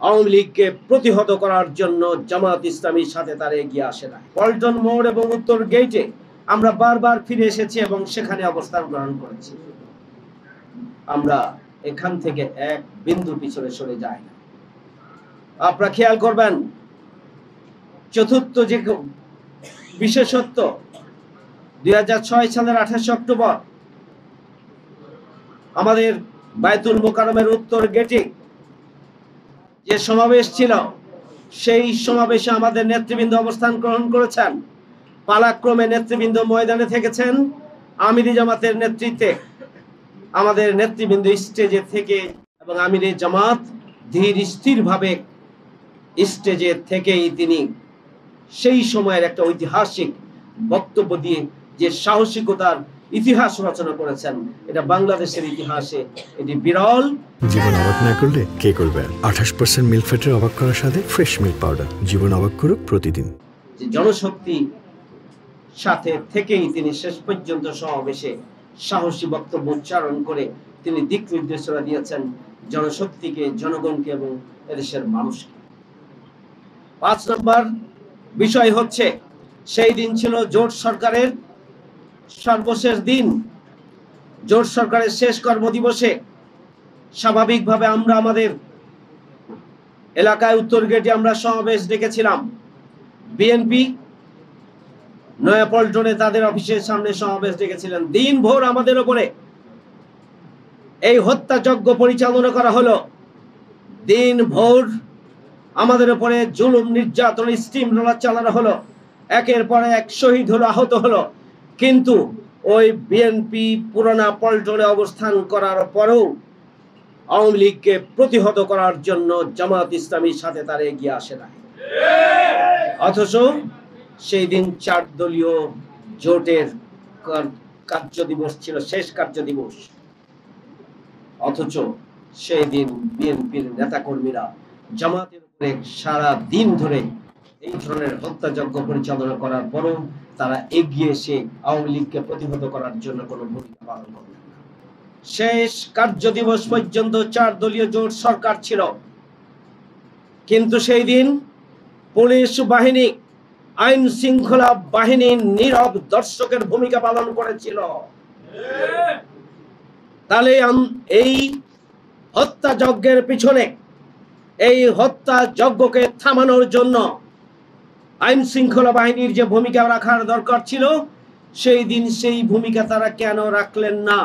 আওয়ামী লীগকে প্রতিহত করার জন্য জামাত ইসলামীর সাথে তারা এগিয়ে আসে না। পল্টন মোড় এবং উত্তর গেটে আমরা বারবার ফিরে এসেছি এবং সেখানে অবস্থান গ্রহণ করেছি। আমরা এখান থেকে এক বিন্দু পিছনে সরে যাই না। আপনারা খেয়াল করবেন, চতুর্থ যে বিশেষত্ব 2006 সালের 28 অক্টোবর আমাদের বায়তুল মোকাররমের উত্তর গেটে যে সমাবেশ ছিল, সেই সমাবেশে আমাদের নেতৃবৃন্দ অবস্থান গ্রহণ করেছেন। পালাক্রমে নেতৃবৃন্দ ময়দানে থেকেছেন। আমিরি জামাতের নেতৃত্বে আমাদের নেতৃবৃন্দ স্টেজে থেকে এবং আমিরি জামাত ধীর স্থির ভাবে স্টেজে থেকেই তিনি সেই সময়ের একটা ঐতিহাসিক বক্তব্য দিয়ে যে সাহসিকতার ইতিহাস রচনা করেছেন, এটা বাংলাদেশের ইতিহাসে এটি বিরল। জীবন অবাক না করলে কে করবে? 28% মিল্ক ফ্যাটের অবাক করার সাথে ফ্রেশ মিল্ক পাউডার। জীবন অবাক করুক প্রতিদিন। যে জনশক্তি সাথে থেকেই তিনি শেষ পর্যন্ত সমাবেশে সাহসী বক্তব্য উচ্চারণ করে তিনি দিক নির্দেশনা দিয়েছেন জনশক্তিকে, জনগণকে এবং এদেশের মানুষকে। 5 নম্বর বিষয় হচ্ছে, সেই দিন ছিল জোট সরকারের সর্বশেষ দিন। জোট সরকারের শেষ কর্মদিবসে স্বাভাবিকভাবে আমরা আমাদের এলাকায় উত্তর গেটে আমরা সমাবেশ ডেকেছিলাম। বিএনপি নয়াপল্টনে তাদের অফিসের সামনে সমাবেশ ডেকেছিলেন। দিন ভোর আমাদের উপরে এই হত্যাযজ্ঞ পরিচালনা করা হলো। দিন ভোর আমাদের উপরে জুলুম, নির্যাতন, স্টিম রোলার চালানো হলো। একের পর এক শহীদ হলো, আহত হলো। কিন্তু ওই বিএনপি পুরানা পল্টনে অবস্থান করার পরেও আওয়ামী লীগকে প্রতিহত করার জন্য জামাত ইসলামীর সাথে তারা এগিয়ে আসে না। অথচ সেই দিন 4 দলীয় জোটের কার্য দিবস ছিল, শেষ কার্য দিবস। অথচ সেই দিন বিএনপির নেতাকর্মীরা জামাতের উপরে সারা দিন ধরে এই ধরনের হত্যাযজ্ঞ পরিচালনা করার পরও তারা এগিয়ে এসে আওয়ামী লীগকে প্রতিহত করার জন্য কোনো ভূমিকা পালন করলেন না। শেষ কার্য দিবস পর্যন্ত 4 দলীয় জোট সরকার ছিল, কিন্তু সেই দিন পুলিশ বাহিনী, আইন শৃঙ্খলা বাহিনী নীরব দর্শকের ভূমিকা পালন করেছিল। তাহলে এই হত্যাযজ্ঞের পিছনে, এই হত্যাযজ্ঞকে থামানোর জন্য আইন শৃঙ্খলা বাহিনীর যে ভূমিকা রাখার দরকার ছিল, সেই দিন সেই ভূমিকা তারা কেন রাখলেন না?